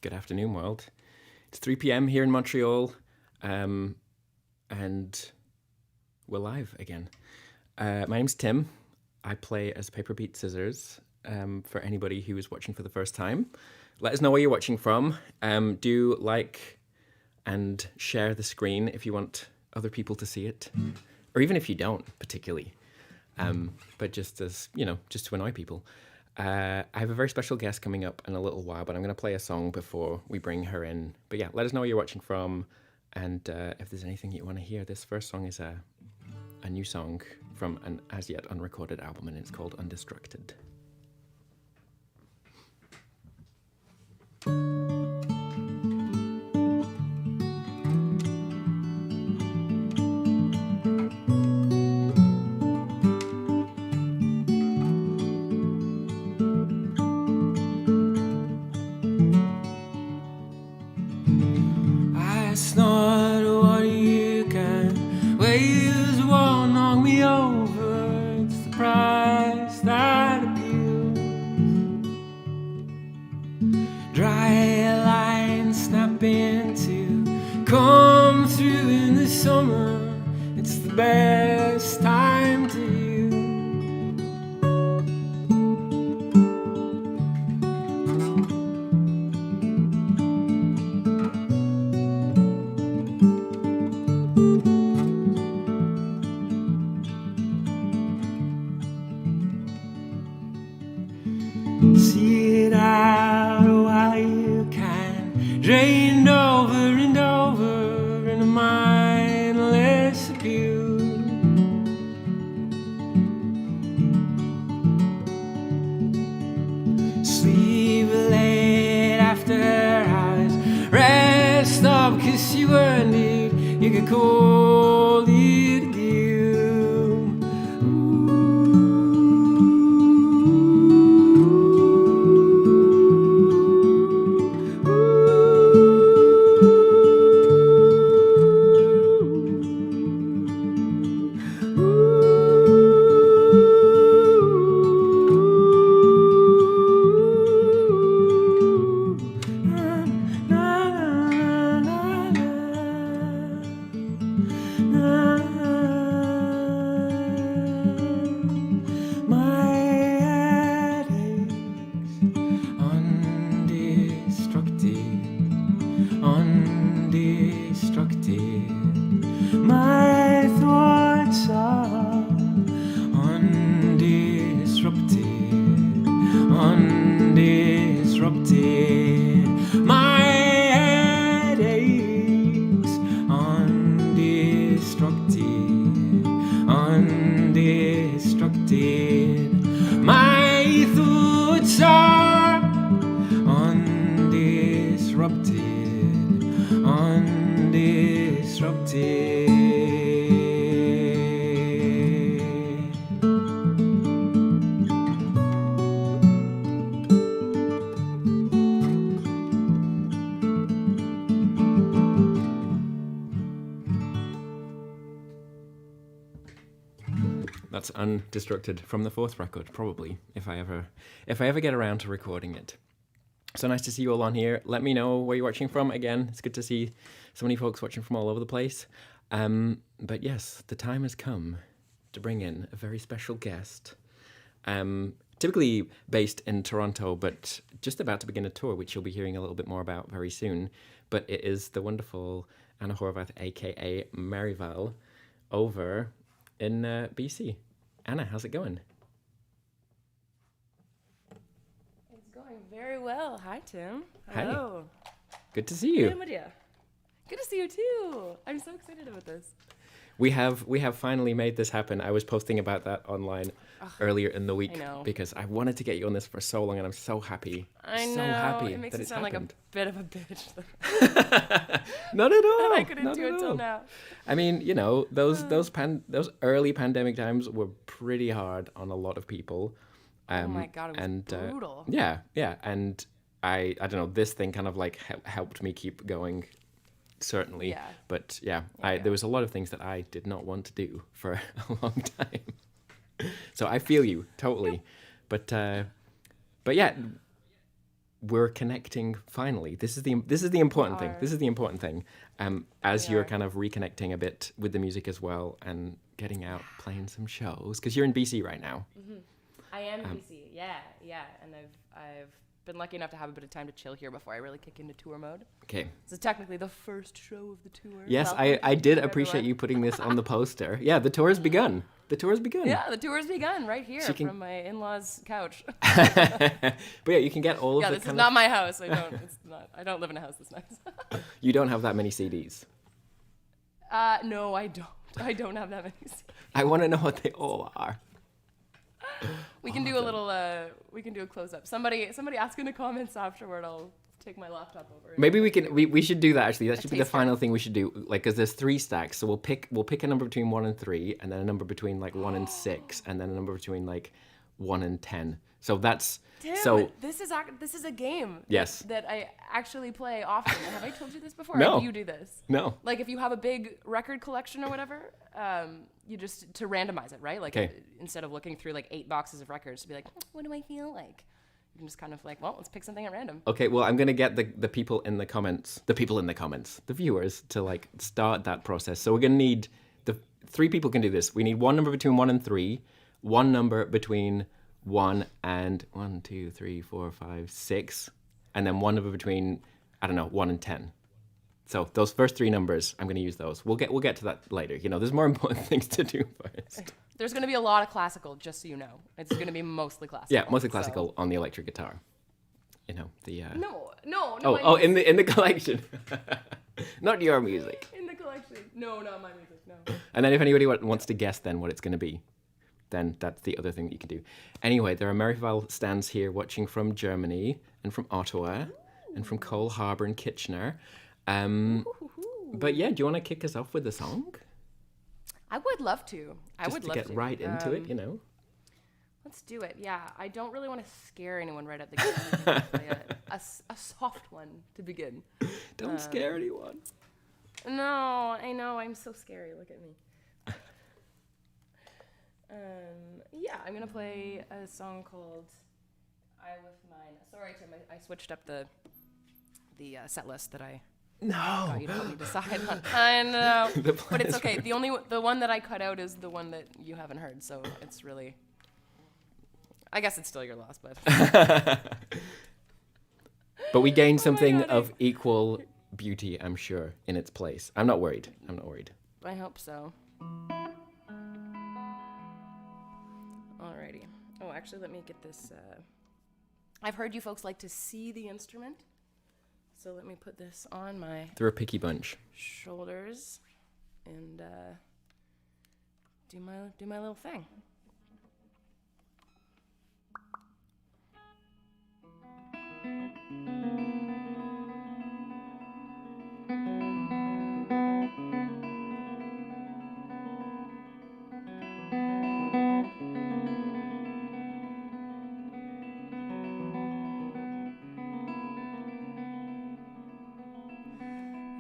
Good afternoon, world. It's 3 p.m. here in Montreal, and we're live again. My name's Tim. I play as Paper Beat Scissors. For anybody who is watching for the first time, let us know where you're watching from. Do like and share the screen if you want other people to see it, or even if you don't particularly. But just as, just to annoy people. I have a very special guest coming up in a little while, but I'm going to play a song before we bring her in. But yeah, let us know where you're watching from, and if there's anything you want to hear. This first song is a new song from an as yet unrecorded album, and it's called Undestructed. It's not what you can. Waves won't knock me over. It's the price that appeals. Dry lines snapping to come through in the summer. It's the best time to you. See it out while you can, drained over and over in a mindless abuse. Sleep late after hours, rest up 'cause you earned it. You could call it a gift. My thoughts are undisrupted, undisrupted. My headaches undestructed, undestructed. My thoughts are undisrupted, undisrupted. That's Undestructed from the fourth record, probably, if I ever get around to recording it. So nice to see you all on here. Let me know where you're watching from. Again, it's good to see so many folks watching from all over the place. But yes, the time has come to bring in a very special guest. Typically based in Toronto, but just about to begin a tour, which you'll be hearing a little bit more about very soon. But it is the wonderful Anna Horvath, aka Merival, over in BC. Anna, how's it going? It's going very well. Hi, Tim. Hi. Hello. Good to see you. Hey, Lydia. Good to see you too. I'm so excited about this. We have finally made this happen. I was posting about that online earlier in the week because I wanted to get you on this for so long, and I'm so happy. I know. So happy it makes that it it's sound happened. like a bit of a bitch. Not at all. And I couldn't Not do at it till all. now. I mean, those early pandemic times were pretty hard on a lot of people. Oh my God, it was brutal. Yeah, and I don't know. This thing kind of like helped me keep going. Certainly. Yeah. But yeah, there was a lot of things that I did not want to do for a long time. So I feel you totally. But yeah, we're connecting finally. This is the important thing. This is the important thing. As you're kind of reconnecting a bit with the music as well and getting out, playing some shows, because you're in BC right now. Mm-hmm. I am in BC, yeah, and I've been lucky enough to have a bit of time to chill here before I really kick into tour mode. Okay. So technically the first show of the tour. Yes, Welcome I did to appreciate everyone. you putting this on the poster. Yeah, the tour has begun. The tour has begun. Yeah, the tour's begun right here So you can- from my in-laws' couch. But yeah, you can get all of Yeah, the this is kind not of... my house. I don't live in a house this nice. You don't have that many CDs. No, I don't. I don't have that many. I want to know what they all are. We can do a little. We can do a close up. Somebody ask in the comments afterward. I'll take my laptop over. Maybe we should do that actually. That should be the taster. final thing we should do. Like, cause there's 3 stacks, so we'll pick a number between 1 and 3, and then a number between like 1 and 6, and then a number between like 1 and 10. So that's Tim, so. this is a game. Yes. That I actually play often. Have I told you this before? No. Or do you do this? No. Like if you have a big record collection or whatever, you just to randomize it, right? Like 'Kay. Instead of looking through like 8 boxes of records to be like, what do I feel like? You can just kind of like, well, let's pick something at random. Okay, well, I'm gonna get the people in the comments, the viewers, to like start that process. So we're gonna need 3 people can do this. We need one number between 1 and 3, one number between 1 and 6, and then one number between 1 and 10. So those first 3 numbers, I'm gonna use those. We'll get to that later. You know, there's more important things to do first. There's going to be a lot of classical, just so you know. It's going to be mostly classical. Yeah, mostly so- classical on the electric guitar. You know the. No. Oh, in the collection, not your music. In the collection. No, not my music. No. And then if anybody wants to guess then what it's going to be, then that's the other thing that you can do. Anyway, there are Merival stands here watching from Germany and from Ottawa and from Cole Harbour and Kitchener. But yeah, do you want to kick us off with a song? I would love to. Just to get right into it, you know? Let's do it. Yeah, I don't really want to scare anyone right at the beginning. Play a soft one to begin. Don't scare anyone. No, I know. I'm so scary. Look at me. Yeah, I'm gonna play a song called "I Lift Mine." Sorry, Tim. I switched up the set list that I got you to help me decide on. I know, but it's okay. The one that I cut out is the one that you haven't heard, so it's really. I guess it's still your loss, but. But we gained something God, of equal beauty, I'm sure, in its place. I'm not worried. I hope so. Alrighty. Oh, actually, let me get this. I've heard you folks like to see the instrument, so let me put this on my They're a picky bunch. shoulders and do my little thing.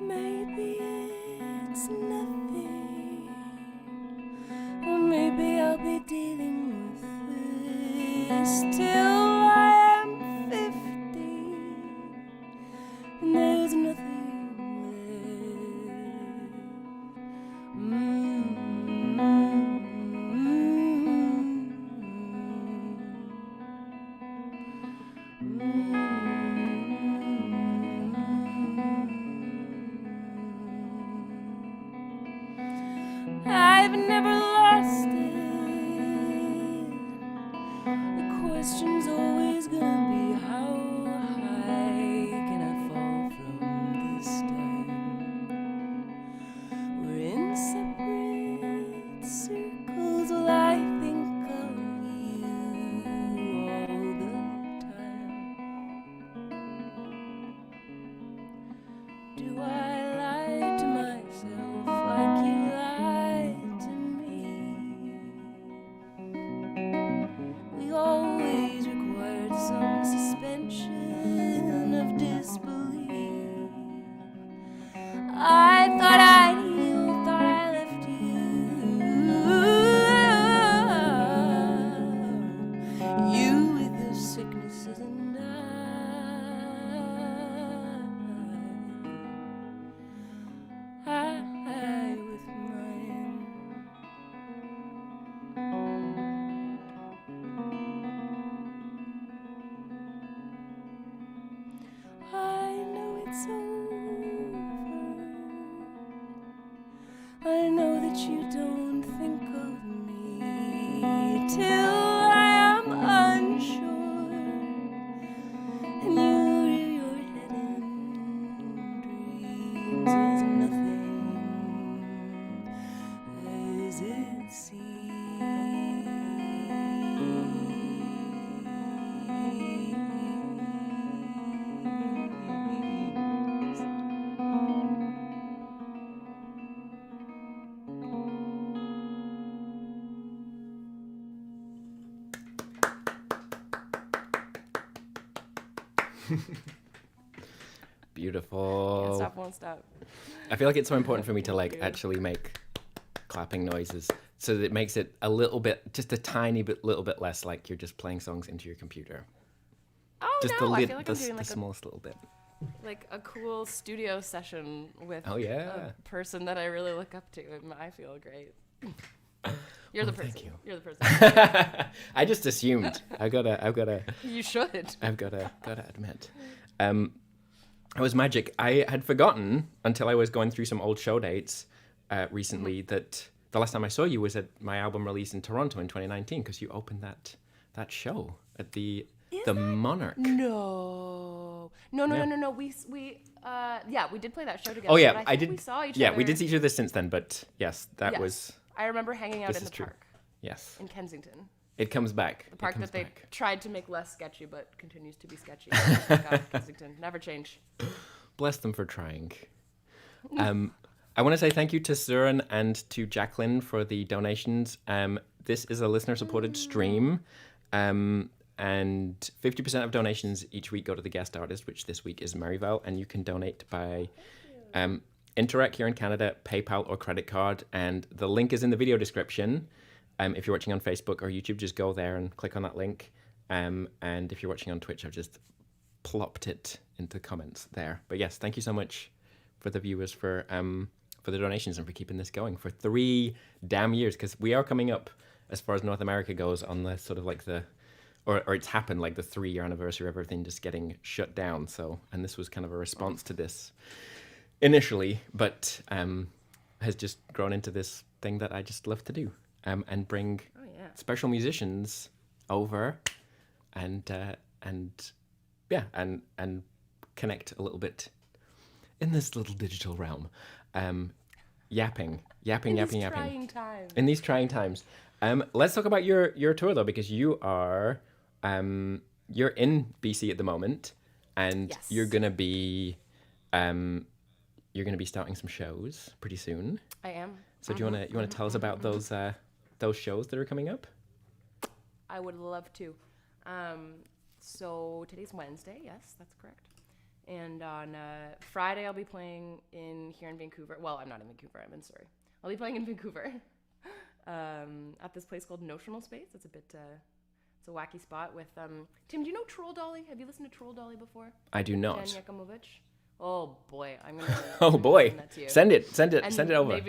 Maybe it's nothing, or maybe I'll be dealing with this till I am 50, and there's nothing I've never lost it. The question's always gonna be how high can I fall from this time? We're in separate circles. Well, I think of you all the time. Do I lie to myself like you lied to me? We always required some suspension of disbelief. I thought I'd heal, thought I left you with your sicknesses and I it's over. I know that you don't think of me till I am unsure, and you rear your head in dreams is nothing as it seems. Beautiful. Can't stop, won't stop. I feel like it's so important for me to like actually make clapping noises so that it makes it a little bit, just a tiny bit, little bit less like you're just playing songs into your computer. Oh Just no, I the, feel like the, I'm doing the like smallest little bit. a cool studio session with Oh, yeah. a person that I really look up to, and I feel great. You're the person. Thank you. You're the person. I just assumed. I've gotta You should. gotta admit. It was magic. I had forgotten until I was going through some old show dates recently that the last time I saw you was at my album release in Toronto in 2019 because you opened that show at the Monarch. No. We did play that show together. Oh yeah, but I did. think we saw each yeah, other. we did see each other since then. But yes, that Yes. was. I remember hanging out This in is the true. park Yes, in Kensington. it comes back. The park it comes that they back. tried to make less sketchy, but continues to be sketchy. Oh my God, Kensington, never change. Bless them for trying. I want to say thank you to Søren and to Jacqueline for the donations. This is a listener-supported stream, and 50% of donations each week go to the guest artist, which this week is Merival, and you can donate by Interac here in Canada, PayPal or credit card, and the link is in the video description. If you're watching on Facebook or YouTube, just go there and click on that link. And if you're watching on Twitch, I've just plopped it into the comments there. But yes, thank you so much for the viewers for the donations and for keeping this going for 3 damn years, because we are coming up as far as North America goes on the sort of like the or it's happened like the 3-year anniversary of everything just getting shut down. So, and this was kind of a response to this initially, but has just grown into this thing that I just love to do, and bring special musicians over and connect a little bit in this little digital realm. Yapping. In these trying times. Let's talk about your tour though, because you are you're in BC at the moment, and Yes. you're gonna be starting some shows pretty soon. I am. So do you wanna tell us about those shows that are coming up? I would love to. So today's Wednesday. Yes, that's correct. And on Friday, I'll be playing here in Vancouver. Well, I'm not in Vancouver. I'm in Surrey. I'll be playing in Vancouver at this place called Notional Space. It's a bit, it's a wacky spot with, Tim, do you know Troll Dolly? Have you listened to Troll Dolly before? I do not. Dan Yakumovich? Oh boy, I'm gonna. Oh boy, send that to you. send it And over.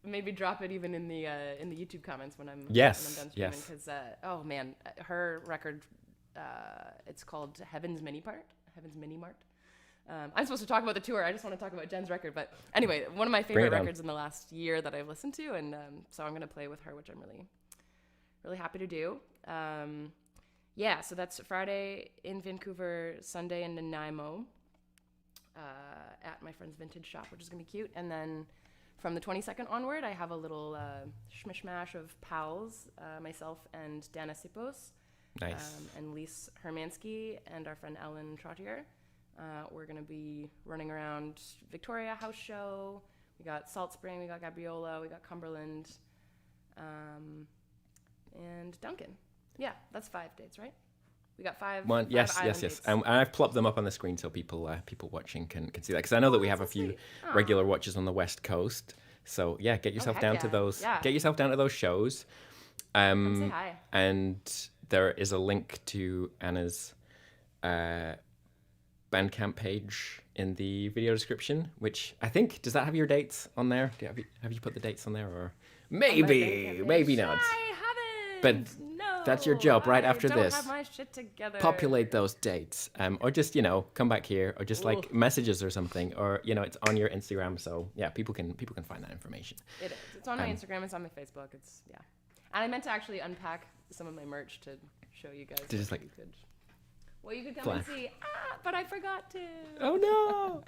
Maybe drop it even in the YouTube comments when I'm Yes, when I'm done streaming, yes. because oh man, her record, it's called Heaven's Mini Mart. I'm supposed to talk about the tour. I just want to talk about Jen's record, but anyway, one of my Bring favorite it on. records in the last year that I've listened to, and so I'm gonna play with her, which I'm really happy to do. Yeah, so that's Friday in Vancouver, Sunday in Nanaimo, at my friend's vintage shop, which is gonna be cute, and then from the 22nd onward, I have a little schmishmash of pals, myself and Dana Sipos, Nice. and Lise Hermansky and our friend Ellen Trottier. We're going to be running around Victoria House Show. We got Salt Spring, we got Gabriola, we got Cumberland, and Duncan. Yeah, that's 5 dates, right? We got five. Yes. dates. And I've plopped them up on the screen so people watching can see that, because I know that we have a few regular watchers on the West Coast. So yeah, get yourself heck down yeah. to those. Yeah. Get yourself down to those shows. Come say hi. And there is a link to Anna's Bandcamp page in the video description, which I think, does that have your dates on there? Have you put the dates on there, or maybe Bandcamp maybe page. not? I haven't. But no. That's your job right after I don't this. have my shit together. Populate those dates, or just come back here, or just like messages or something, or it's on your Instagram. So yeah, people can find that information. It is. It's on my Instagram. It's on my Facebook. It's And I meant to actually unpack some of my merch to show you guys. Just like you could come and see. But I forgot to. Oh no!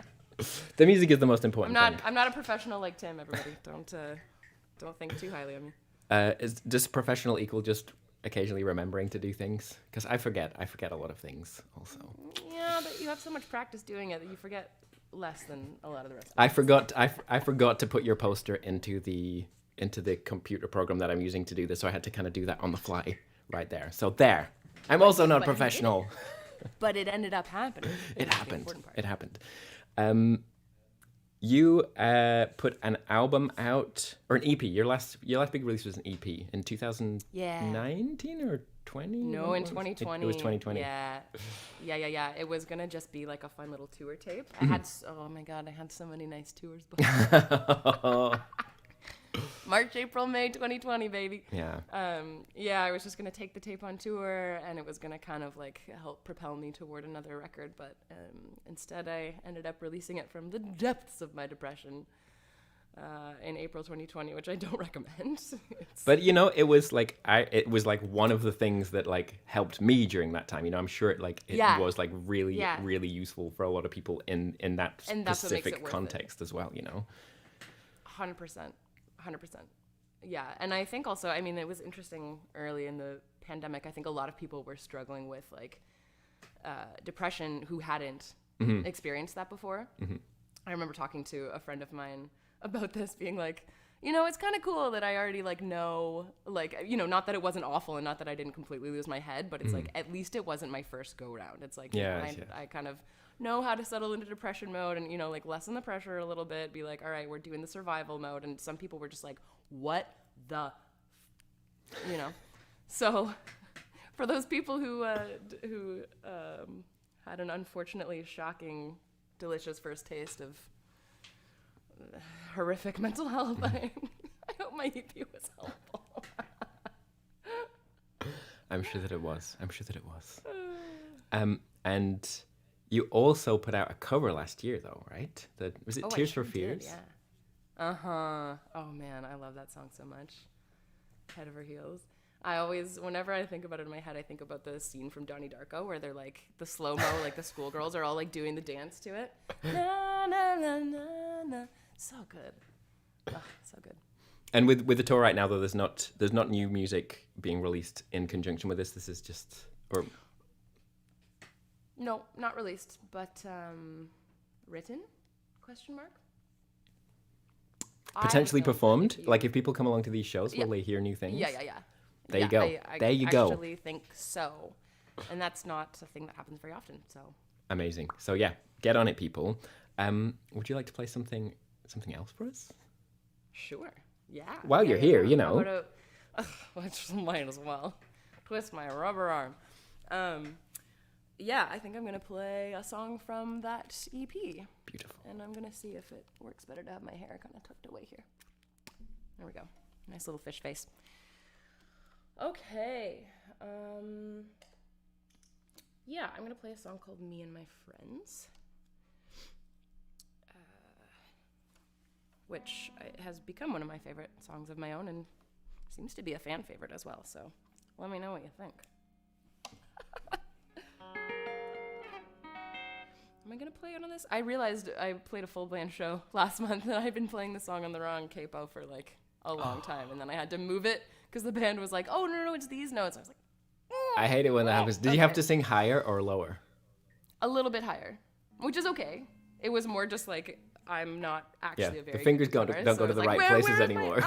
The music is the most important thing. I'm not a professional like Tim. Everybody, don't think too highly of me. Does professional equal just occasionally remembering to do things? Because I forget a lot of things also. Yeah, but you have so much practice doing it that you forget less than a lot of the rest of I forgot to put your poster into the computer program that I'm using to do this, so I had to kind of do that on the fly right there. So there. I'm also not professional. But it ended up happening. It happened. You put an album out, or an EP. Your last big release was an EP in 2019 or 20? No, in 2020. It was 2020. Yeah. It was gonna just be like a fun little tour tape. I had oh my god, I had so many nice tours booked. March, April, May 2020, baby. Yeah. I was just gonna take the tape on tour, and it was gonna kind of like help propel me toward another record, but instead I ended up releasing it from the depths of my depression in April 2020, which I don't recommend. But it was like one of the things that like helped me during that time. I'm sure it was like really really useful for a lot of people in that specific context as well. 100%. Yeah. And I think also, it was interesting early in the pandemic. I think a lot of people were struggling with like depression who hadn't experienced that before. Mm-hmm. I remember talking to a friend of mine about this, being like, it's kind of cool that I already like know, like, not that it wasn't awful and not that I didn't completely lose my head, but it's like, at least it wasn't my first go round. It's like, I kind of know how to settle into depression mode and, like lessen the pressure a little bit, be like, all right, we're doing the survival mode. And some people were just like, what the, So for those people who had an unfortunately shocking, delicious first taste of horrific mental health, I hope my EP was helpful. I'm sure that it was. And you also put out a cover last year, though, right? Was it Tears for Fears? Yeah. Oh man, I love that song so much. Head over heels. Whenever I think about it in my head, I think about the scene from Donnie Darko where they're like the slow-mo, like the schoolgirls are all like doing the dance to it. Na, na, na, na, na. So good. Oh, so good. And with the tour right now, though, there's not new music being released in conjunction with this. This is just No, not released, but written? Question mark. Potentially performed. Like if people come along to these shows, will they hear new things? Yeah. There you go. There you go. I actually think so, and that's not a thing that happens very often. So amazing. So yeah, get on it, people. Would you like to play something else for us? Sure. Yeah. While you're here, I just might as well twist my rubber arm. I think I'm gonna play a song from that EP. Beautiful. And I'm gonna see if it works better to have my hair kind of tucked away here. There we go. Nice little fish face. Okay. I'm gonna play a song called Me and My Friends, which has become one of my favorite songs of my own and seems to be a fan favorite as well. So let me know what you think. Am I going to play it on this? I realized I played a full band show last month and I've been playing the song on the wrong capo for like a long time. And then I had to move it because the band was like, oh, no, it's these notes. I was like, I hate it when that happens. Did you have to sing higher or lower? A little bit higher, which is okay. It was more just like, I'm not actually a very the fingers good don't guitarist, go to so the I was right like, places where's anymore.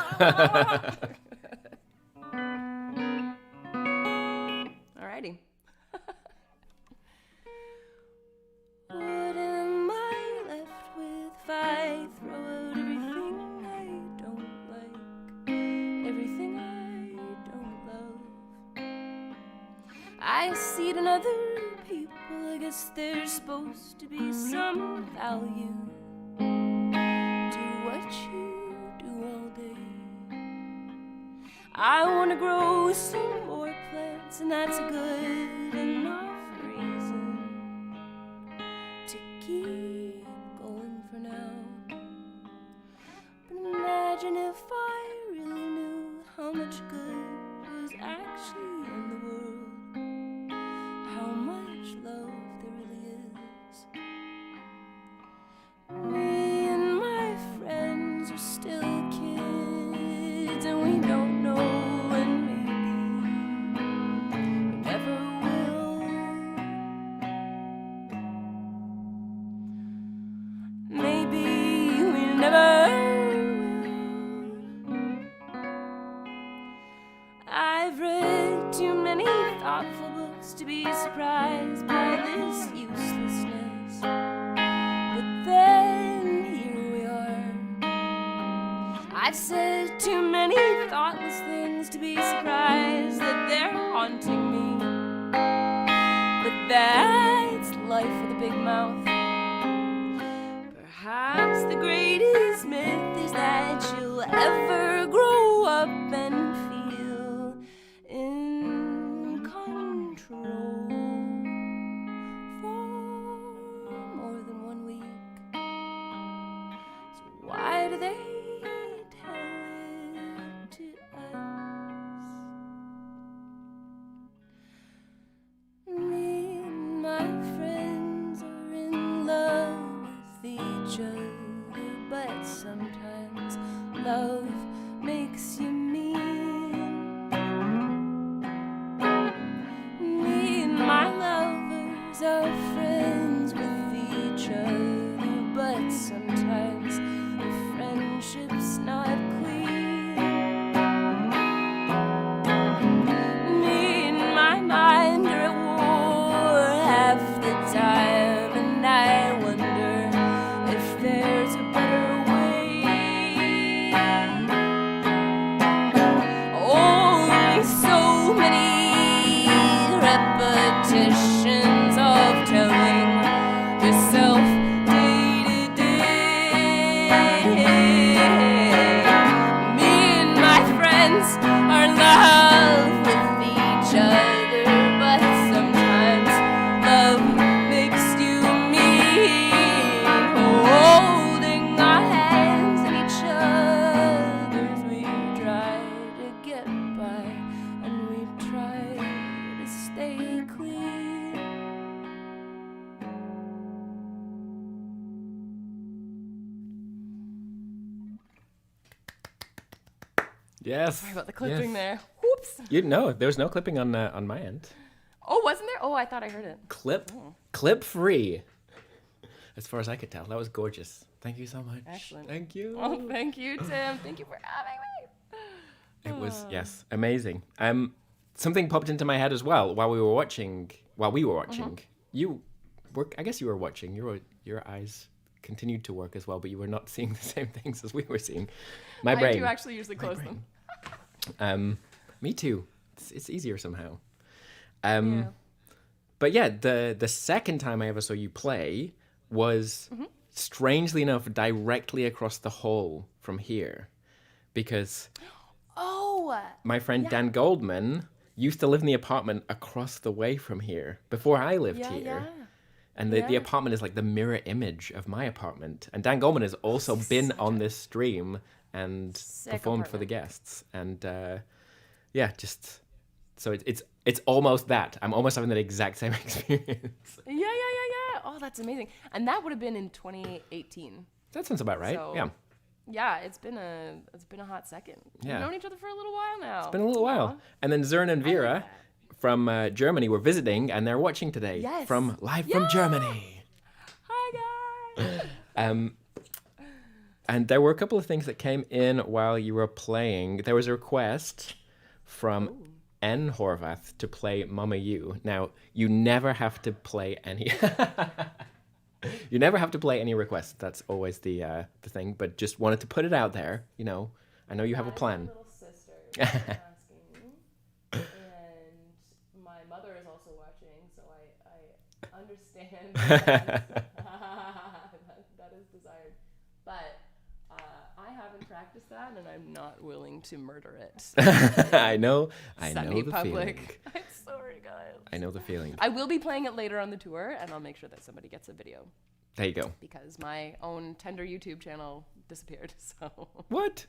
Alrighty. What am I left with if I throw out everything I don't like, everything I don't love? I see it in other people, I guess there's supposed to be some value to what you do all day. I want to grow some more plants and that's a good enough reason to keep going for now. But imagine if I really knew how much good was actually in the world, how much love there really is. Me and my friends are still kids, and we don't know, and maybe we never will. Maybe we never will. I've read too many thoughtful books to be surprised by this uselessness. But then here we are. I've said too many thoughtless things to be surprised that they're haunting me. But that's life with a big mouth. Perhaps the greatest myth is that you'll ever grow up and feel in control for more than 1 week. So why do they tell it to us? Me and my friends are in love with each other, but sometimes love makes you mean. Me and my lovers are friends with each other, but sometimes the friendship's not clean. Me and my mind are at war half the time, and I wonder if there's a better way. Only so many repetitions of telling yourself day to day. Me and my friends are in love with each other, but sometimes love makes you mean. Holding our hands in each other's, we try to get by, and we try to stay clean. Yes. Sorry about the clipping yes. there. Whoops. You know, there was no clipping on my end. Oh, wasn't there? Oh, I thought I heard it. Clip free. As far as I could tell, that was gorgeous. Thank you so much. Excellent. Thank you. Oh, thank you, Tim. Thank you for having me. It was amazing. Something popped into my head as well while we were watching. You were, I guess you were watching. Your eyes continued to work as well, but you were not seeing the same things as we were seeing. My brain. I do actually usually close them. Me too. It's easier somehow. Yeah. But yeah, the second time I ever saw you play was, strangely enough, directly across the hall from here. Because my friend Dan Goldman used to live in the apartment across the way from here before I lived here. Yeah. And the apartment is like the mirror image of my apartment. And Dan Goldman has also been on this stream and performed for the guests. And just so it's almost that. I'm almost having that exact same experience. Yeah. Oh, that's amazing. And that would have been in 2018. That sounds about right. So, yeah. Yeah, it's been a hot second. Yeah. We've known each other for a little while now. It's been a little while. And then Zern and Vera from Germany were visiting, and they're watching today. Yes. From Germany. Hi, guys. And there were a couple of things that came in while you were playing. There was a request from N. Horvath to play Mama You. Now, you never have to play any... You never have to play any requests. That's always the thing. But just wanted to put it out there. You know, I know you have a plan. My little sister is asking, and my mother is also watching, so I understand that is desired. But I haven't practiced practice that, and I'm not willing to murder it. I know the Semi-public. feeling. I'm sorry, guys. I know the feeling. I will be playing it later on the tour, and I'll make sure that somebody gets a video. There you go. Because my own tender YouTube channel disappeared, so... What?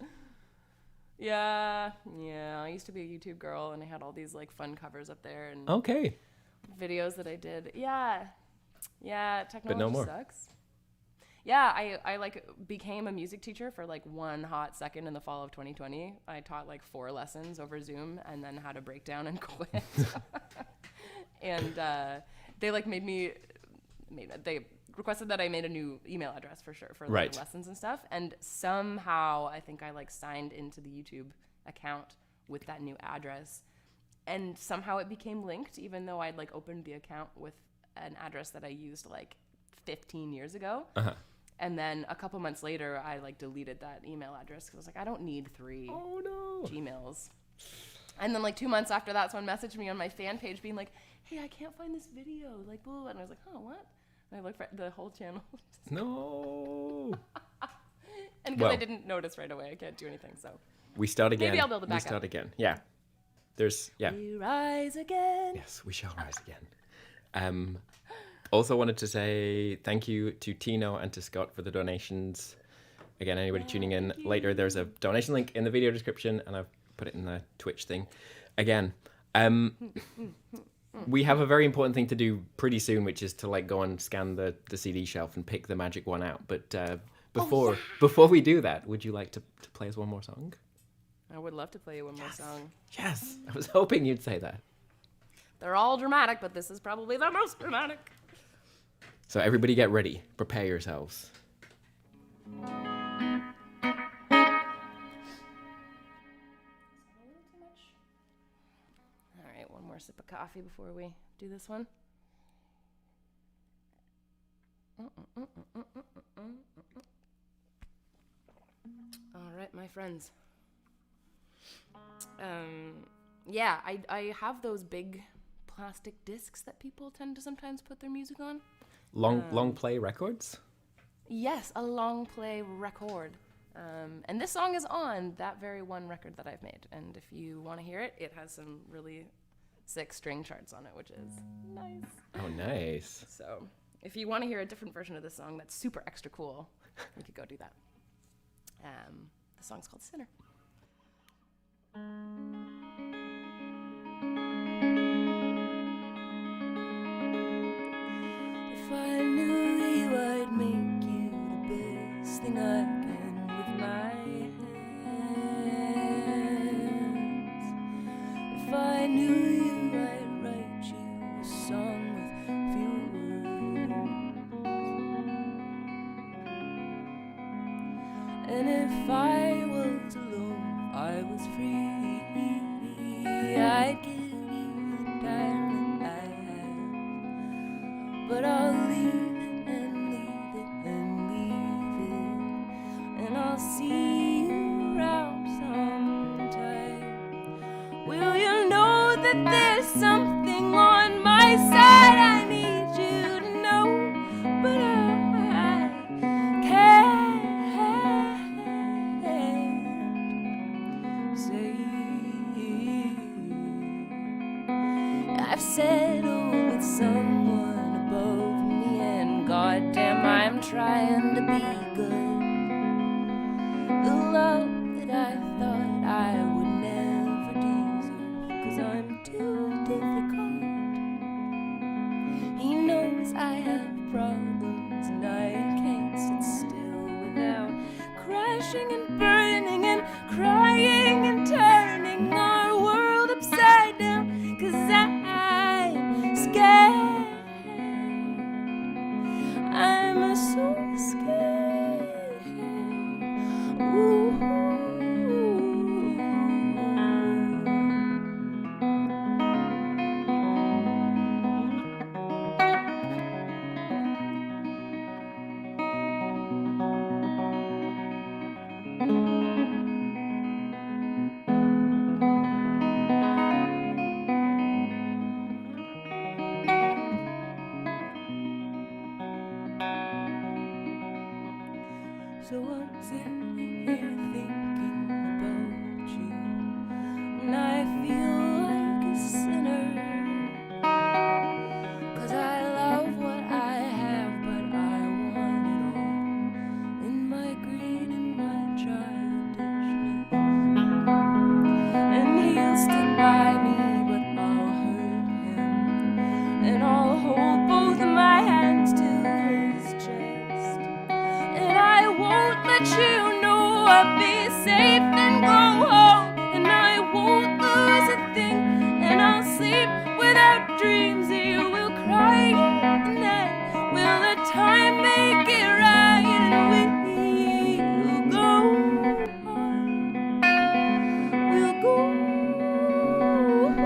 Yeah. I used to be a YouTube girl, and I had all these, like, fun covers up there and Okay. videos that I did. Yeah, technology no more. sucks. Yeah, I like became a music teacher for like one hot second in the fall of 2020. I taught like 4 lessons over Zoom and then had a breakdown and quit. And they like they requested that I made a new email address for sure for like lessons and stuff. And somehow I think I like signed into the YouTube account with that new address. And somehow it became linked, even though I'd like opened the account with an address that I used like 15 years ago. Uh-huh. And then a couple months later, I like deleted that email address because I was like, I don't need 3 Gmails. And then like 2 months after that, someone messaged me on my fan page being like, hey, I can't find this video. Like, blah, blah, blah. And I was like, oh, what? And I looked for the whole channel. No. And because I didn't notice right away, I can't do anything. So we start again. Maybe I'll build it back We start up. again. Yeah. We rise again. Yes, we shall rise again. Also wanted to say thank you to Tino and to Scott for the donations. Again, anybody tuning in later, there's a donation link in the video description, and I've put it in the Twitch thing. Again, we have a very important thing to do pretty soon, which is to like go and scan the CD shelf and pick the magic one out. But before we do that, would you like to play us one more song? I would love to play you one more song. Yes, I was hoping you'd say that. They're all dramatic, but this is probably the most dramatic. So everybody get ready. Prepare yourselves. All right, one more sip of coffee before we do this one. All right, my friends. Yeah, I have those big plastic discs that people tend to sometimes put their music on. Long play records? Yes, a long play record. And this song is on that very one record that I've made. And if you want to hear it, it has some really sick string charts on it, which is nice. Oh, nice. So if you want to hear a different version of this song that's super extra cool, we could go do that. The song's called Sinner. If I knew you, I'd make you the best thing I can with my hands. If I knew you, I'd write you a song with few words. And if I was alone, I was free, I'd give you the time that I have. But I'll leave it and leave it and leave it, and I'll see you around sometime. Will you know that there's something on my side I need you to know, but I can't say. I've settled with someone above me, and goddamn, I'm trying to be good. The love that I thought I would never deserve, 'cause I'm too difficult. He knows I have problems, and I can't sit still without crashing and burning and crying and turning our world upside down, 'cause I'm scared. I'm so scared. Ooh. So I'm sitting here thinking let you know I'll be safe and go home, and I won't lose a thing, and I'll sleep without dreams. You will cry in the night. Will the time make it right? And we'll go on. We'll go on.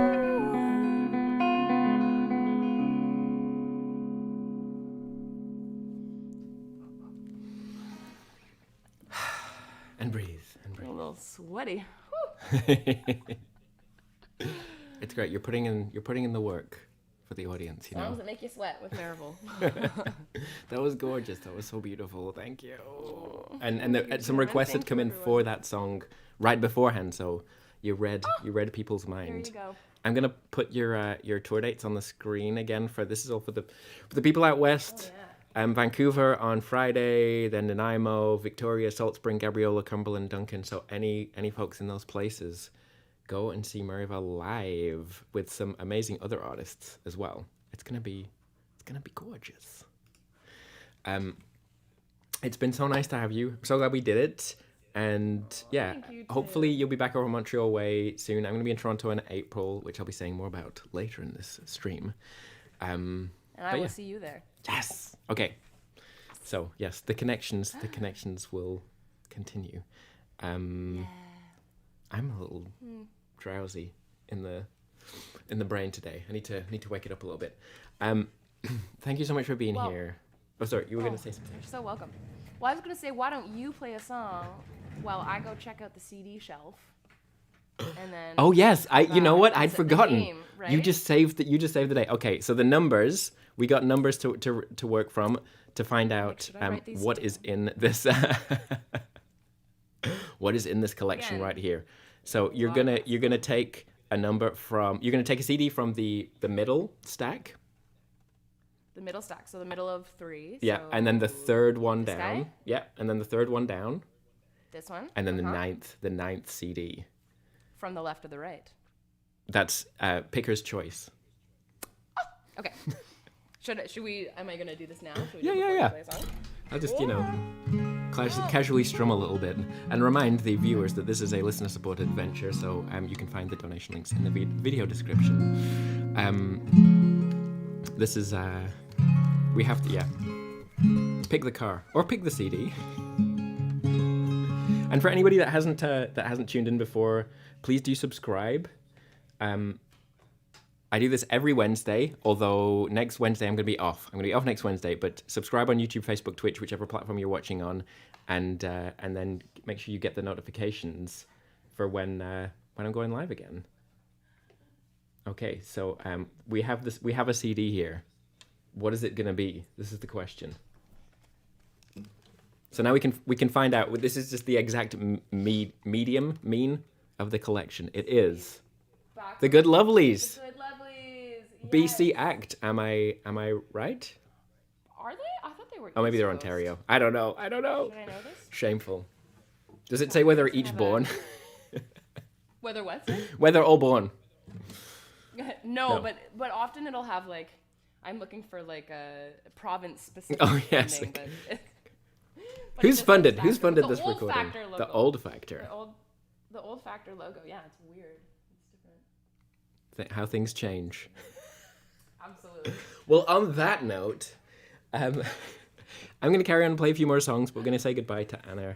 And breathe, and A breathe. little sweaty. It's great. You're putting in the work for the audience, you know. Songs that make you sweat with Merival. That was gorgeous. That was so beautiful. Thank you. And some requests had come in for that song right beforehand, so you read people's Here mind. you go. I'm gonna put your tour dates on the screen again. This is all for the people out west. Oh, yeah. Vancouver on Friday, then Nanaimo, Victoria, Salt Spring, Gabriola, Cumberland, Duncan. So any folks in those places, go and see Merival live with some amazing other artists as well. It's gonna be gorgeous. It's been so nice to have you. I'm so glad we did it. And yeah, thank you, hopefully you'll be back over Montreal way soon. I'm gonna be in Toronto in April, which I'll be saying more about later in this stream. And I But will yeah. see you there. Yes. Okay. So yes, the connections will continue. I'm a little drowsy in the brain today. I need to wake it up a little bit. Thank you so much for being Well- here. Oh, sorry, you were going to say something. You're so welcome. Well, I was going to say, why don't you play a song while I go check out the CD shelf? And then Oh yes, you know what? I'd set the forgotten. game, right? You just saved the day. Okay, so the numbers, we got numbers to work from to find out should I write these what is in this what is in this collection Again. right here. So you're gonna take a number from a CD from the middle stack. The middle stack, so the middle of 3. Yeah, so and then the third one this down. guy? Yeah, and then the third one down, This one. and then Uh-huh. the ninth CD. From the left to the right. That's picker's choice. Okay. Should we? Am I gonna do this now? Should we Yeah, do it yeah, before yeah. you play a song? I'll just, casually strum a little bit and remind the viewers that this is a listener-supported venture, so you can find the donation links in the video description. This is, we have to, pick the car or pick the CD. And for anybody that hasn't tuned in before, please do subscribe. I do this every Wednesday, although next Wednesday I'm going to be off. I'm going to be off next Wednesday, but subscribe on YouTube, Facebook, Twitch, whichever platform you're watching on, and then make sure you get the notifications for when I'm going live again. Okay, so we have a CD here. What is it going to be? This is the question. So now we can find out. This is just the exact mean of the collection. It is the Good Lovelies. Good lovelies. BC Act. Am I right? Are they? I thought they were. Oh, maybe East they're Coast. Ontario. I don't know. Should I know this? Shameful. Does it say where they're each have born? Whether what? Where they're all born. No, No. but often it'll have like, I'm looking for like a province specific. Oh, yes, funding, okay. but Who's it funded? just Who's goes funded back to this the old recording? Factor The logo. Old Factor. The old Factor logo. Yeah, it's weird. It's different. How things change. Absolutely. Well, on that note, I'm going to carry on and play a few more songs. We're going to say goodbye to Anna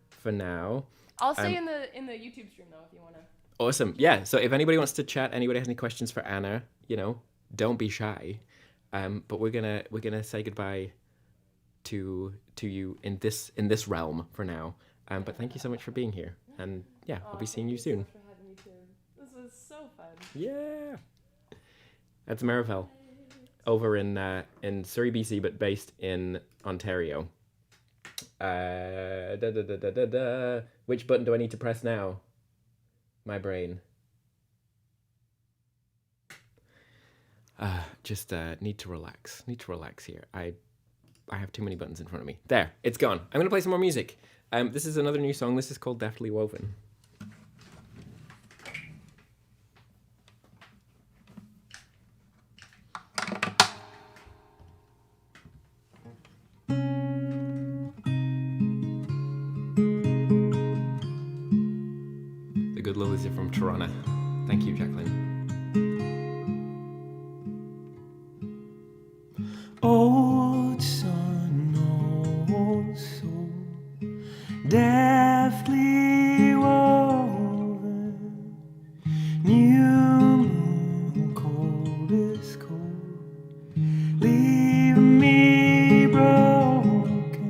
for now. I'll stay in the YouTube stream though if you wanna. Awesome. Yeah. So if anybody wants to chat, anybody has any questions for Anna, don't be shy. But we're gonna say goodbye to you in this realm for now. But thank you so much for being here. And yeah, I'll be seeing you soon. Thanks so much for having me, Tim. This was so fun. Yeah. That's Merival, over in Surrey, BC, but based in Ontario. Which button do I need to press now? My brain. Just need to relax. Need to relax here. I have too many buttons in front of me. There, it's gone. I'm gonna play some more music. This is another new song. This is called Deftly Woven. from Toronto. Thank you, Jacqueline. Old sun, old soul, deftly woven, new moon, cold is cold, leave me broken,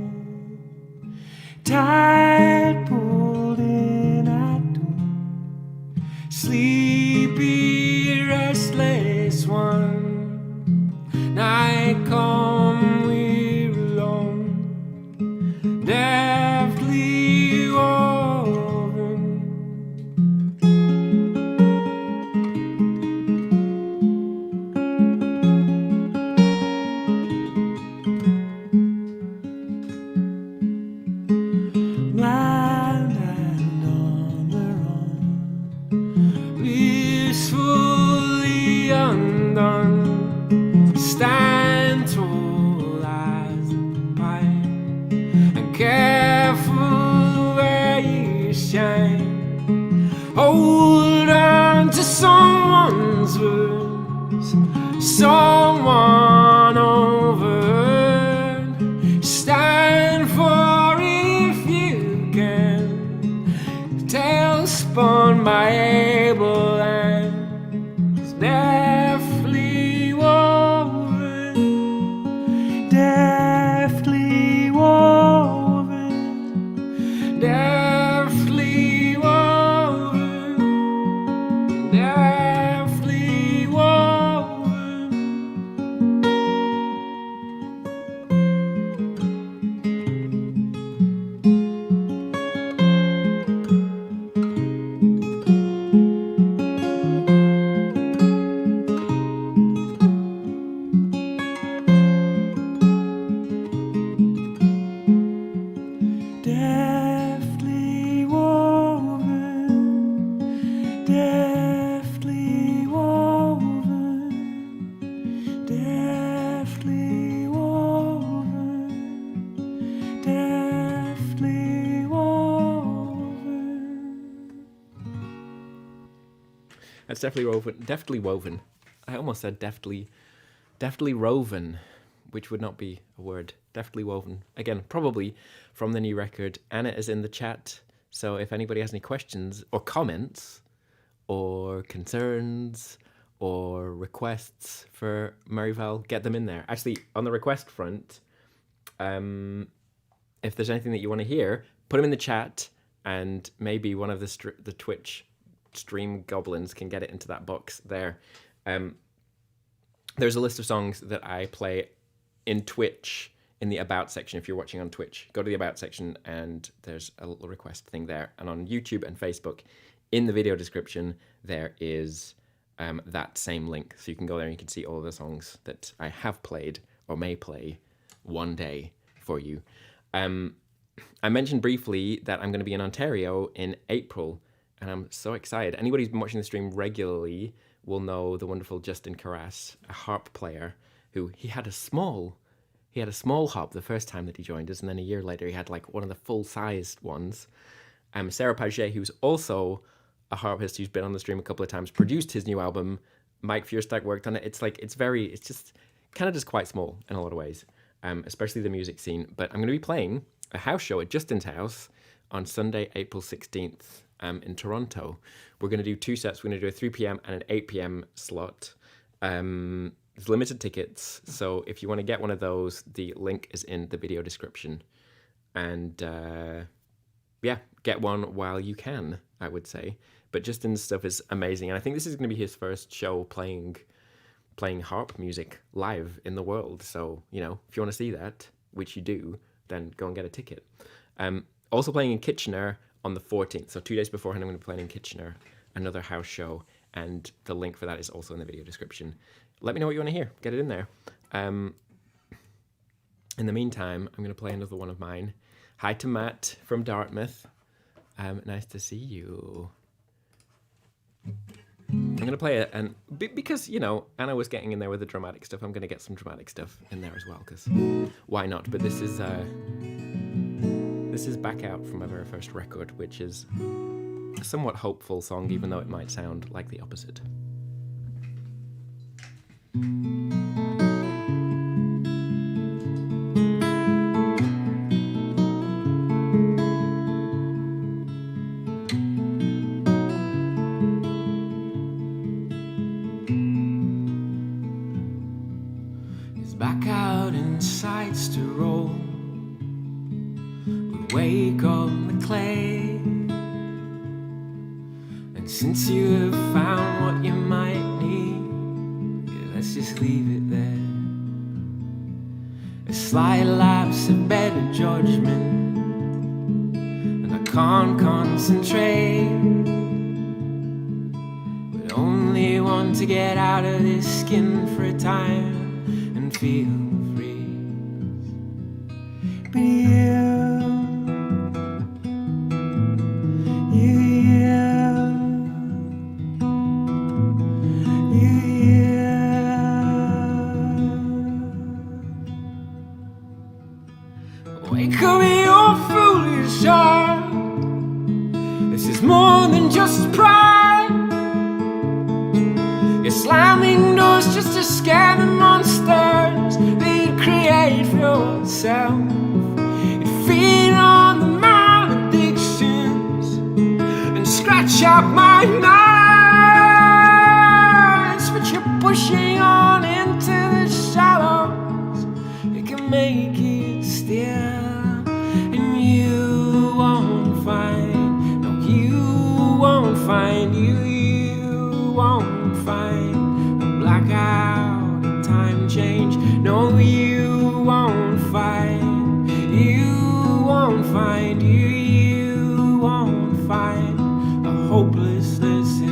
tide pulled in at dawn, sleepy, restless one. Night come, we're alone, deftly woven. Blind and on the run, blissfully undone. Stand tall as a pine, and careful where you shine. Hold on to someone's words, someone over. Stand for if you can. Tale spun by able hands, deftly woven, deftly woven, deftly woven, deftly woven. Deftly woven, deftly woven, deftly woven, deftly woven. That's deftly woven. Deftly woven. I almost said deftly woven, which would not be a word. Deftly woven. Again, probably from the new record. Anna is in the chat, so if anybody has any questions or comments or concerns or requests for Merival, get them in there. Actually, on the request front, if there's anything that you want to hear, put them in the chat, and maybe one of the Twitch stream goblins can get it into that box there. There's a list of songs that I play in Twitch in the About section. If you're watching on Twitch, go to the About section and there's a little request thing there. And on YouTube and Facebook, in the video description, there is that same link. So you can go there and you can see all of the songs that I have played or may play one day for you. I mentioned briefly that I'm going to be in Ontario in April, and I'm so excited. Anybody who's been watching the stream regularly will know the wonderful Justin Carras, a harp player, who he had a small harp the first time that he joined us, and then a year later he had like one of the full-sized ones. Sarah Paget, who's also a harpist who's been on the stream a couple of times, produced his new album. Mike Fierstack worked on it. It's just kind of just quite small in a lot of ways, especially the music scene. But I'm going to be playing a house show at Justin's house on Sunday, April 16th in Toronto. We're going to do two sets. We're going to do a 3 p.m. and an 8 p.m. slot. There's limited tickets, so if you want to get one of those, the link is in the video description. And get one while you can, I would say. But Justin's stuff is amazing, and I think this is going to be his first show playing harp music live in the world. So, if you want to see that, which you do, then go and get a ticket. Also playing in Kitchener on the 14th, so 2 days beforehand I'm going to be playing in Kitchener, another house show, and the link for that is also in the video description. Let me know what you want to hear. Get it in there. In the meantime, I'm going to play another one of mine. Hi to Matt from Dartmouth. Nice to see you. I'm going to play it, and because, Anna was getting in there with the dramatic stuff, I'm going to get some dramatic stuff in there as well, because why not? But this is back out from my very first record, which is a somewhat hopeful song, even though it might sound like the opposite. Back out in sights to roll. We wake on the clay. And since you have found what you might need, yeah, let's just leave it there. A slight lapse of better judgment, and I can't concentrate. But only want to get out of this skin for a time and feel free. But wake up your foolish heart. This is more than just pride. You're slamming doors just to scare the monsters that you create for yourself. You feed on the maledictions and scratch out my nights, but you're pushing on into the shallows. You can make it still. You won't find, no, you won't find, you won't find a blackout, a time change. No, you won't find, you won't find, you won't find a hopelessness in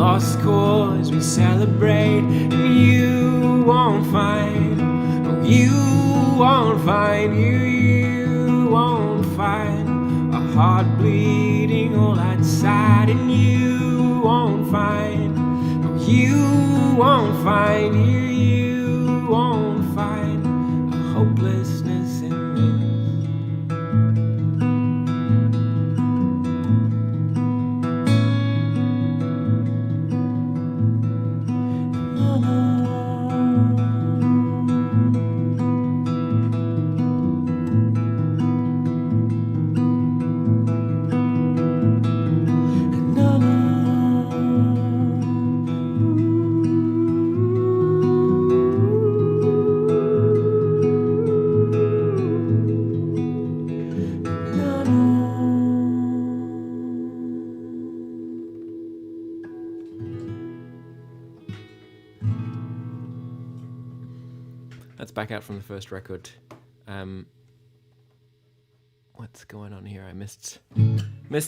lost cause we celebrate. And you won't find, no, you won't find, you won't find a heart bleeding all outside. And you won't find, no, you won't find, you won't find a hopelessness in That's back out from the first record. What's going on here? I missed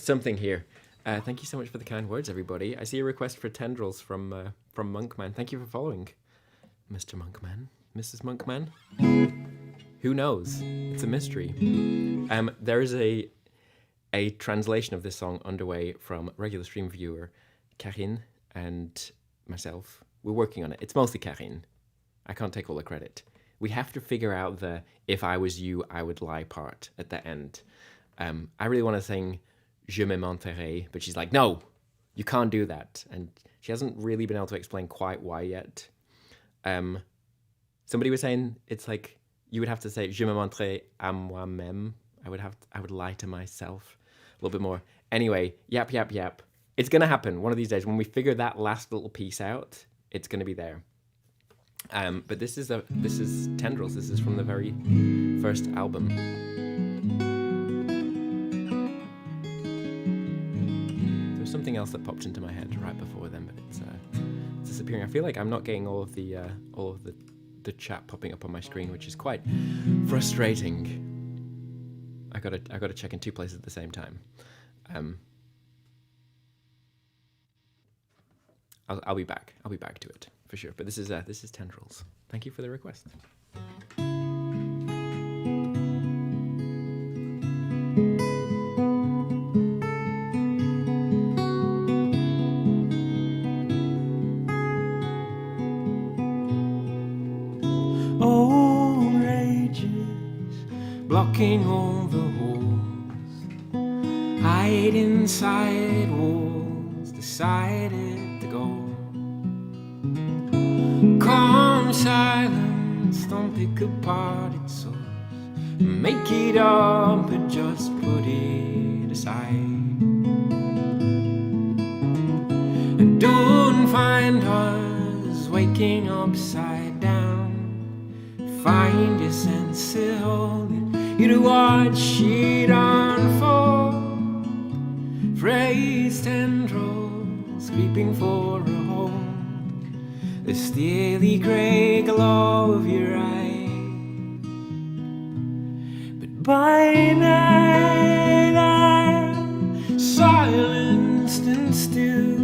something here. Thank you so much for the kind words, everybody. I see a request for tendrils from Monkman. Thank you for following, Mr. Monkman, Mrs. Monkman. Who knows? It's a mystery. There is a translation of this song underway from regular stream viewer Karine and myself. We're working on it. It's mostly Karine. I can't take all the credit. We have to figure out the "if I was you, I would lie" part at the end. I really want to sing "Je me mentirai," but she's like, "No, you can't do that," and she hasn't really been able to explain quite why yet. Somebody was saying it's like you would have to say "Je me mentirai à moi-même." I would lie to myself a little bit more. Anyway, yap. It's gonna happen one of these days when we figure that last little piece out. It's gonna be there. But this is Tendrils. This is from the very first album. There's something else that popped into my head right before then, but it's disappearing. I feel like I'm not getting all of the chat popping up on my screen, which is quite frustrating. I gotta check in two places at the same time. I'll be back. I'll be back to it for sure. But this is Tendrils. Thank you for the request. Old rages blocking all the holes, hide inside walls, decided to go. Calm silence, don't pick apart its source, make it up but just put it aside. And don't find us waking upside down. Find your sense of holding you to watch it unfold. Phrase tendrils creeping for a home. The steely grey glow of your eyes. But by night I'm silenced and still.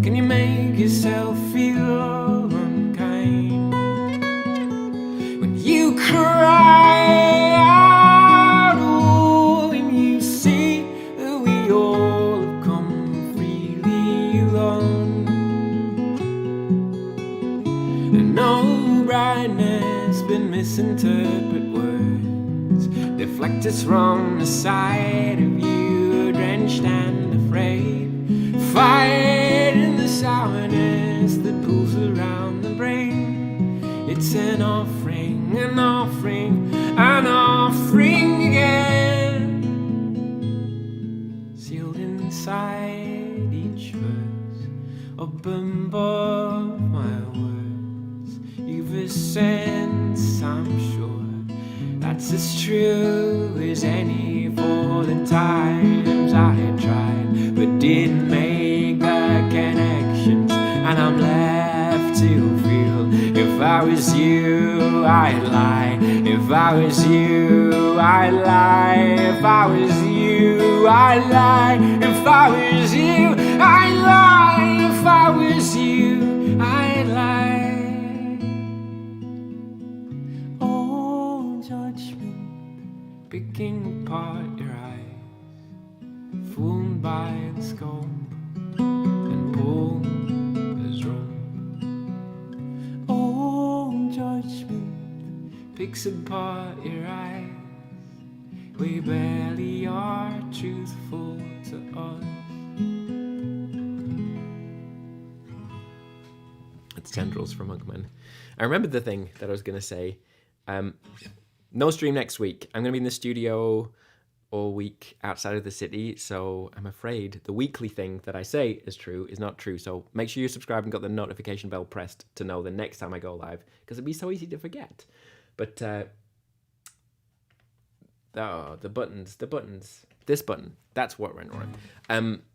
Can you make yourself feel unkind? You cry out, oh, when you see that we all have come freely alone. And no brightness but misinterpret words, deflect us from the sight of you, drenched and afraid. Fight in the sourness that pulls around the brain. It's an offering, an offering, an offering again. Sealed inside each verse, up above my words. You've a sense, I'm sure, that's as true as any. For the times I had tried, but didn't make the connections, and I'm left to feel. If I was you, I'd lie. If I was you, I'd lie. If I was you, I'd lie. If I was you, I'd lie. If I was you, I'd lie. Oh, judgment, picking apart your eyes, fooled by the scope and pulled as rope. Judgment picks apart your eyes. We barely are truthful to us. It's Tendrils from Monkman. I remembered the thing that I was going to say. No stream next week. I'm going to be in the studio all week outside of the city, so I'm afraid the weekly thing that I say is true is not true. So make sure you subscribe and got the notification bell pressed to know the next time I go live, because it'd be so easy to forget. But the buttons, this button, that's what went wrong.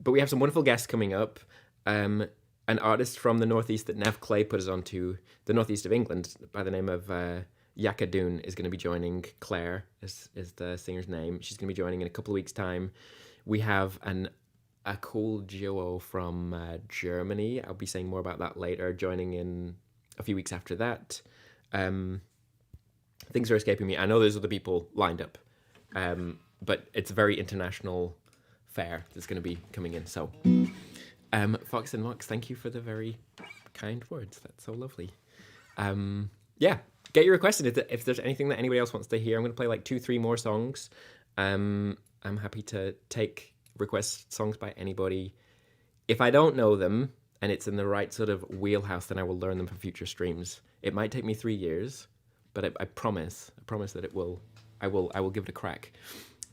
But we have some wonderful guests coming up. An artist from the northeast that Nev Clay put us onto, the northeast of England, by the name of Yakadoon, is going to be joining. Claire is the singer's name. She's going to be joining in a couple of weeks' time. We have a cool duo from Germany. I'll be saying more about that later, joining in a few weeks after that. Things are escaping me. I know there's other people lined up, but it's a very international fair that's going to be coming in. So, Fox and Mox, thank you for the very kind words. That's so lovely. Yeah. Get your requests in. If there's anything that anybody else wants to hear, I'm going to play like 2-3 more songs. I'm happy to take request songs by anybody. If I don't know them and it's in the right sort of wheelhouse, then I will learn them for future streams. It might take me 3 years, but I promise that I will give it a crack.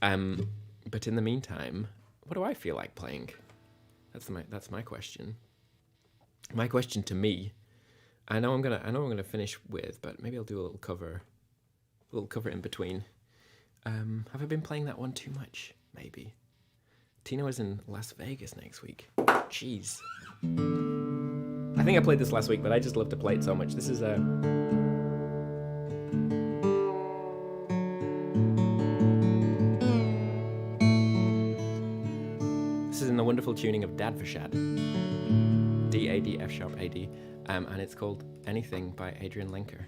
But in the meantime, what do I feel like playing? That's my question. My question to me. I know I'm gonna finish with, but maybe I'll do a little cover in between. Have I been playing that one too much? Maybe. Tino is in Las Vegas next week. Jeez. I think I played this last week, but I just love to play it so much. This is a. This is in the wonderful tuning of Dad for Shad. D-A-D F sharp A-D. And it's called Anything by Adrian Lenker.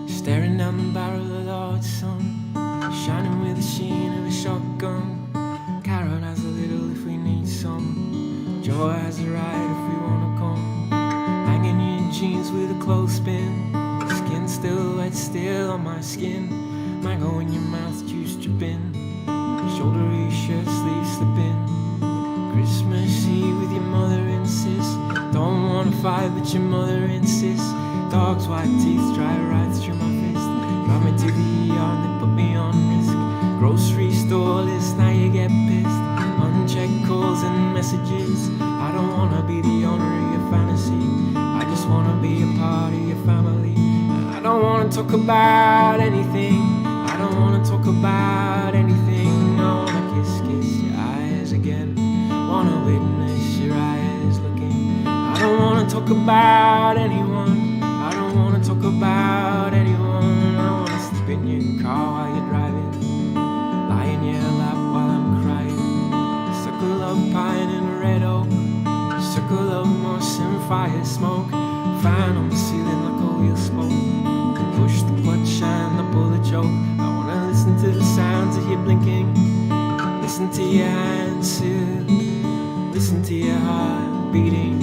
Staring down the barrel of the hot sun, shining with the sheen of a shotgun. Carrot has a little if we need some. Joy has a ride if we wanna come. Hanging in jeans with a clothespin. Skin still wet, still on my skin. Mango in your mouth, juice dripping. Shouldery shirt, sleeve slipping. Christmas Eve with your mother and sis. Don't wanna fight, but your mother insists. Dog's white teeth drive right through my fist. Drive me to the ER, they put me on risk. Grocery store list, now you get pissed. Unchecked calls and messages. I don't wanna be the owner of your fantasy. I just wanna be a part of your family. I don't wanna talk about anything. I don't wanna talk about anything. I wanna kiss your eyes again. Wanna witness your eyes looking. I don't wanna talk about anyone. I don't wanna talk about anyone. I wanna sleep in your car while you're driving. Lie in your lap while I'm crying. Circle of pine and a red oak. Circle of moss and fire smoke. Fan on the ceiling like a wheel smoke. Push the clutch and I pull the choke. I wanna listen to the sounds of you blinking. Listen to your hands too. Listen to your heart beating.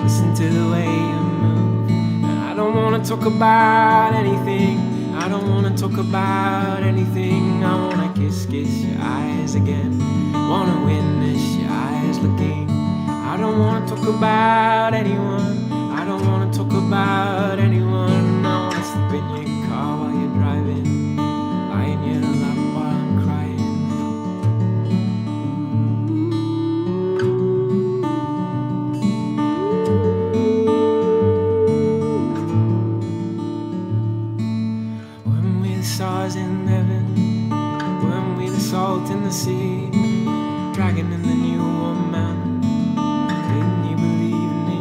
Listen to the way you move. I don't wanna talk about anything. I don't wanna talk about anything. I wanna kiss your eyes again. Wanna witness your eyes looking. I don't wanna talk about anyone. I don't wanna talk about anyone. I wanna sleep in your car while you're driving. Lie in your lap while I'm crying. When we the stars in heaven, when we the salt in the sea, dragon in the new woman. Didn't you believe in me?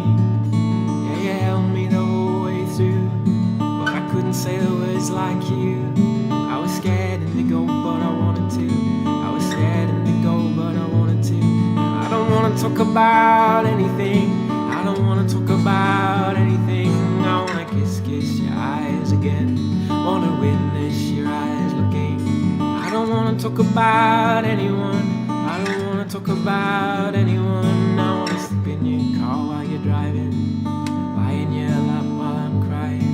Yeah, you held me the whole way through, but I couldn't say the words like you. I was scared and to go, but I wanted to. I was scared and to go, but I wanted to. I don't wanna talk about anything. I don't wanna talk about anything. I wanna kiss your eyes again. Wanna witness your eyes looking. I don't wanna talk about anyone. I don't wanna talk about anyone. I wanna sleep in your car while you're driving. Lie in your lap while I'm crying.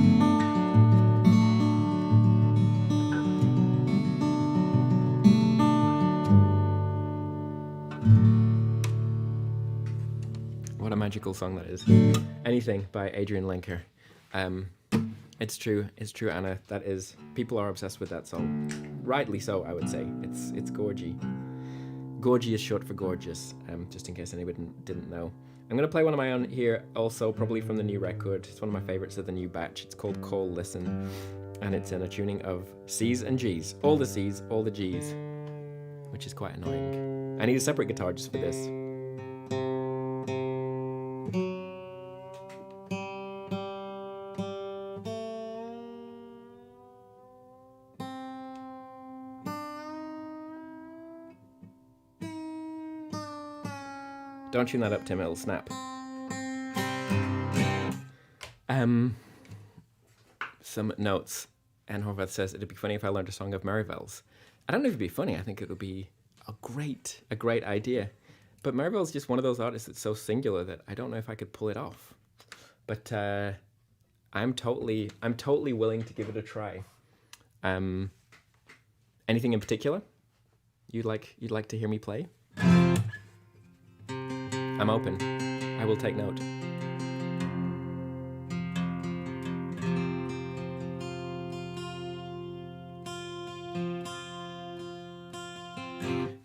What a magical song that is. Anything by Adrian Lenker. It's true, Anna. That is, people are obsessed with that song. Rightly so, I would say. It's gorgy. Gorgy is short for gorgeous, just in case anybody didn't know. I'm going to play one of my own here, also probably from the new record. It's one of my favorites of the new batch. It's called Call Listen, and it's in a tuning of C's and G's. All the C's, all the G's, which is quite annoying. I need a separate guitar just for this. Don't tune that up, Tim, it'll snap. Some notes. Anne Horvath says, it'd be funny if I learned a song of Merival's. I don't know if it'd be funny, I think it would be a great idea. But Merival's just one of those artists that's so singular that I don't know if I could pull it off. But I'm totally willing to give it a try. Anything in particular you'd like to hear me play? I'm open. I will take note.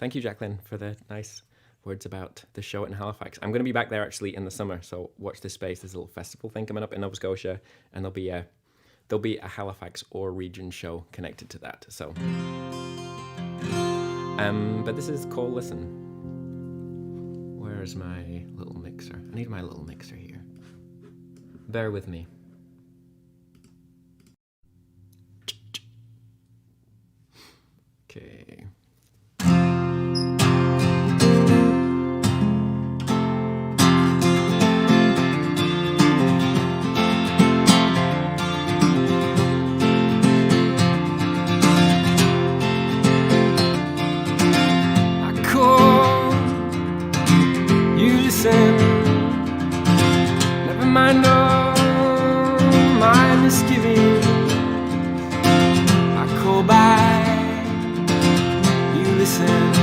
Thank you, Jacqueline, for the nice words about the show in Halifax. I'm going to be back there actually in the summer, so watch this space. There's a little festival thing coming up in Nova Scotia, and there'll be a Halifax or region show connected to that. So, but this is Cole Listen. Where's my little mixer? I need my little mixer here. Bear with me. Okay. Never mind all my misgivings. I call by, you listen.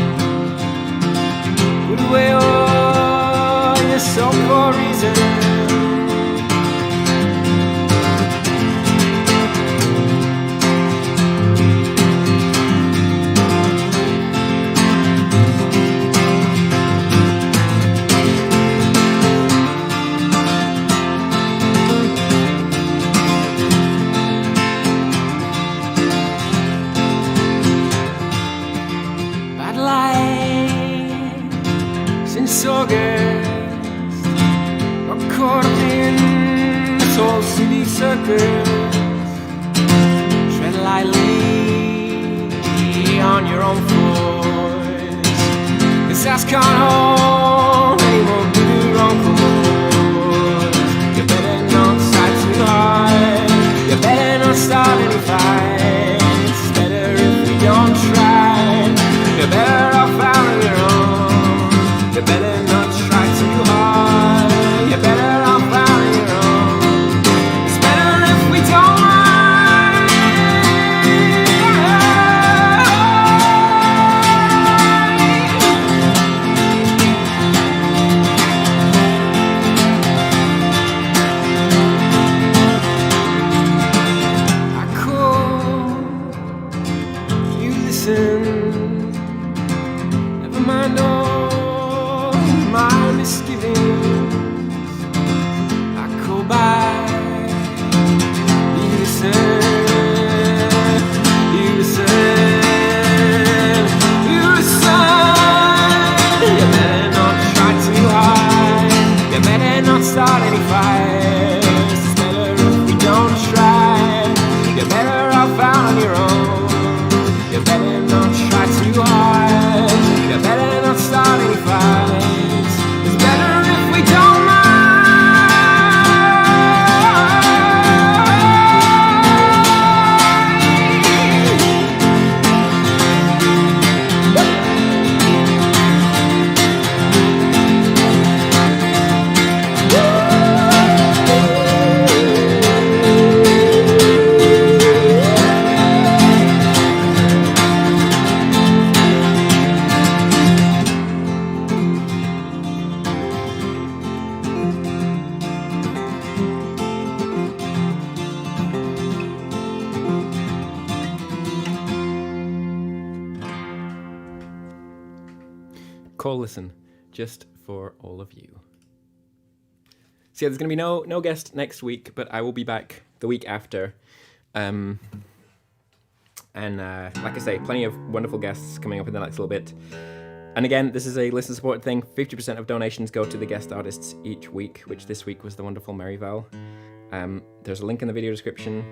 Put away all your so-called reasons. August, got caught up in this whole city circus. Tread lightly on your own voice. This house can't hold any more blue wrong chords. You better not fight too hard. You better not start any fights. It's better if we don't try. You're better off out on your own. You better not try too hard. You better off out on your own. It's better if we don't mind. I call, you listen. Never mind all my misgivings. I call by, you listen, you listen, you listen. You better not try too hard. You better not start any fights. It's better if we don't try. You're better off out on your own. You better not try too hard. You better not start any fights. It's better if we don't mind. Cole Listen, just for all of you. So yeah, there's going to be no guest next week, but I will be back the week after. And like I say, plenty of wonderful guests coming up in the next little bit. And again, this is a listener support thing. 50% of donations go to the guest artists each week, which this week was the wonderful Merival. There's a link in the video description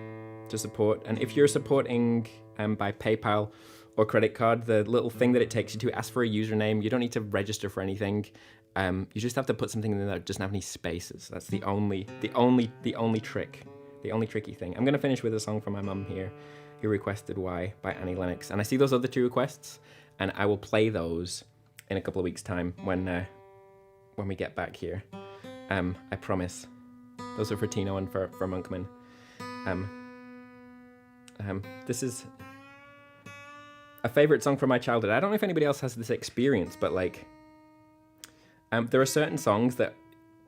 to support. And if you're supporting by PayPal or credit card, the little thing that it takes you to ask for a username, you don't need to register for anything. You just have to put something in there that doesn't have any spaces. That's the only trick, the only tricky thing. I'm gonna finish with a song from my mum here, who requested "Why" by Annie Lennox, and I see those other two requests, and I will play those in a couple of weeks' time when we get back here. I promise. Those are for Tino and for Monkman. This is a favorite song from my childhood. I don't know if anybody else has this experience, but like, there are certain songs that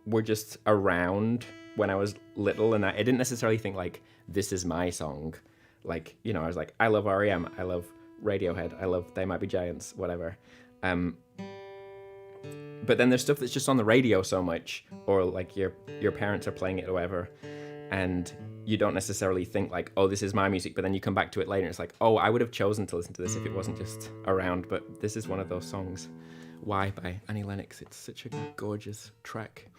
were just around when I was little, and I didn't necessarily think like, this is my song. Like, you know, I was like, I love R.E.M., I love Radiohead, I love They Might Be Giants, whatever. But then there's stuff that's just on the radio so much, or like your parents are playing it or whatever, and you don't necessarily think like, oh, this is my music, but then you come back to it later and it's like, oh, I would have chosen to listen to this if it wasn't just around. But this is one of those songs. Why by Annie Lennox. It's such a gorgeous track.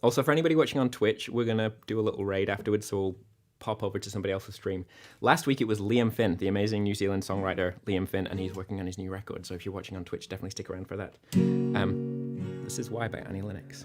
Also, for anybody watching on Twitch, we're going to do a little raid afterwards, so we'll pop over to somebody else's stream. Last week it was Liam Finn, the amazing New Zealand songwriter Liam Finn, and he's working on his new record, so if you're watching on Twitch, definitely stick around for that. This is Why by Annie Lennox.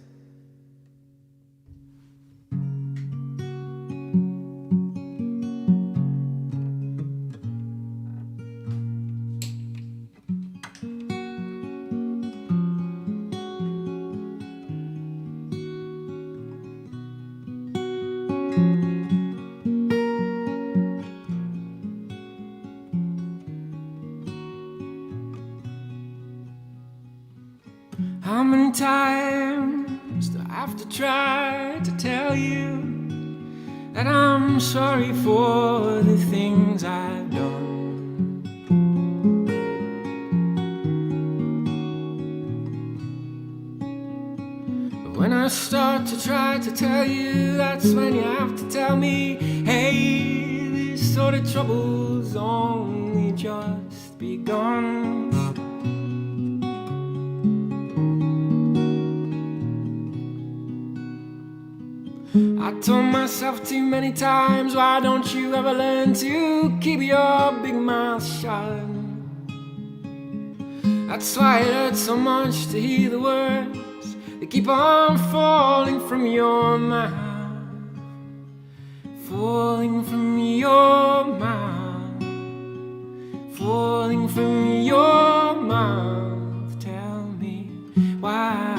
How many times do I have to try to tell you that I'm sorry for the things I've done? But when I start to try to tell you, that's when you have to tell me, hey, this sort of trouble's only just begun. I told myself too many times, why don't you ever learn to keep your big mouth shut? That's why it hurts so much to hear the words that keep on falling from your mouth, falling from your mouth, falling from your mouth. Tell me why.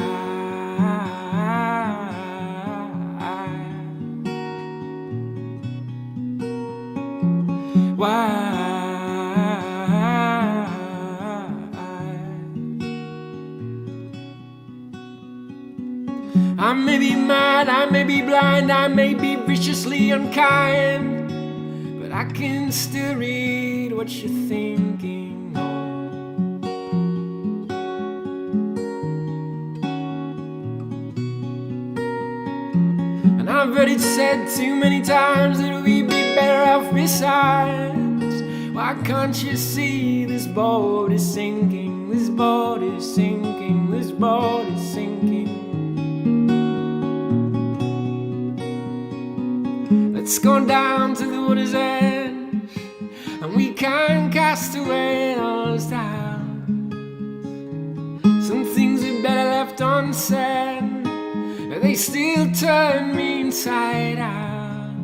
I may be mad, I may be blind, I may be viciously unkind, but I can still read what you're thinking. And I've heard it said too many times that we'd be better off besides. Why can't you see this boat is sinking, this boat is sinking, this boat is sinking? Let's go down to the water's edge, and we can cast away those doubts. Some things are better left unsaid, they still turn me inside out,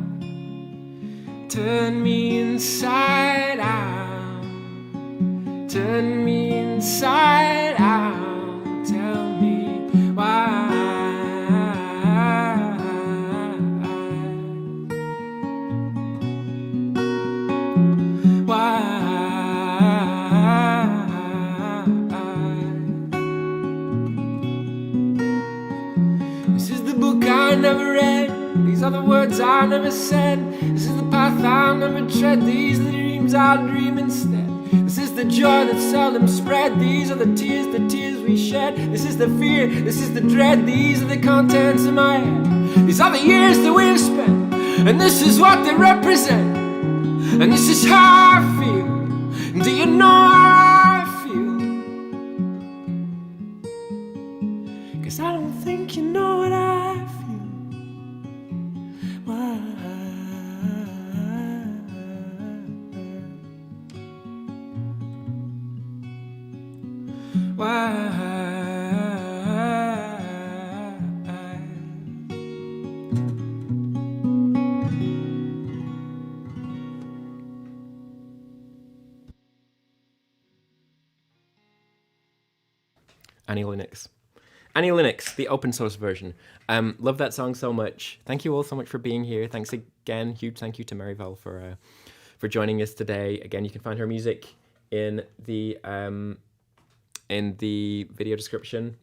turn me inside out, turn me inside out. Tell me why. This is the book I never read, these are the words I never said. This is the path I'll never tread, these are the dreams I'll dream instead. This is the joy that's seldom spread, these are the tears we shed. This is the fear, this is the dread, these are the contents of my head. These are the years that we've spent, and this is what they represent. And this is how I feel. Do you know how I feel? 'Cause I don't think you know what I feel. Why? Annie Lennox. Annie Lennox, the open source version. Love that song so much. Thank you all so much for being here. Thanks again. Huge thank you to Merival for joining us today. Again, you can find her music in the video description,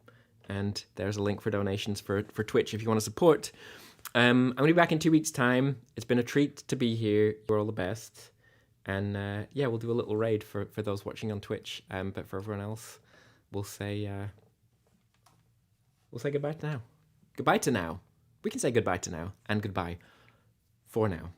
and there's a link for donations for Twitch if you want to support. I'm going to be back in 2 weeks' time. It's been a treat to be here. You're all the best. And yeah, we'll do a little raid for those watching on Twitch. But for everyone else, we'll say goodbye to now. Goodbye to now. We can say goodbye to now and goodbye for now.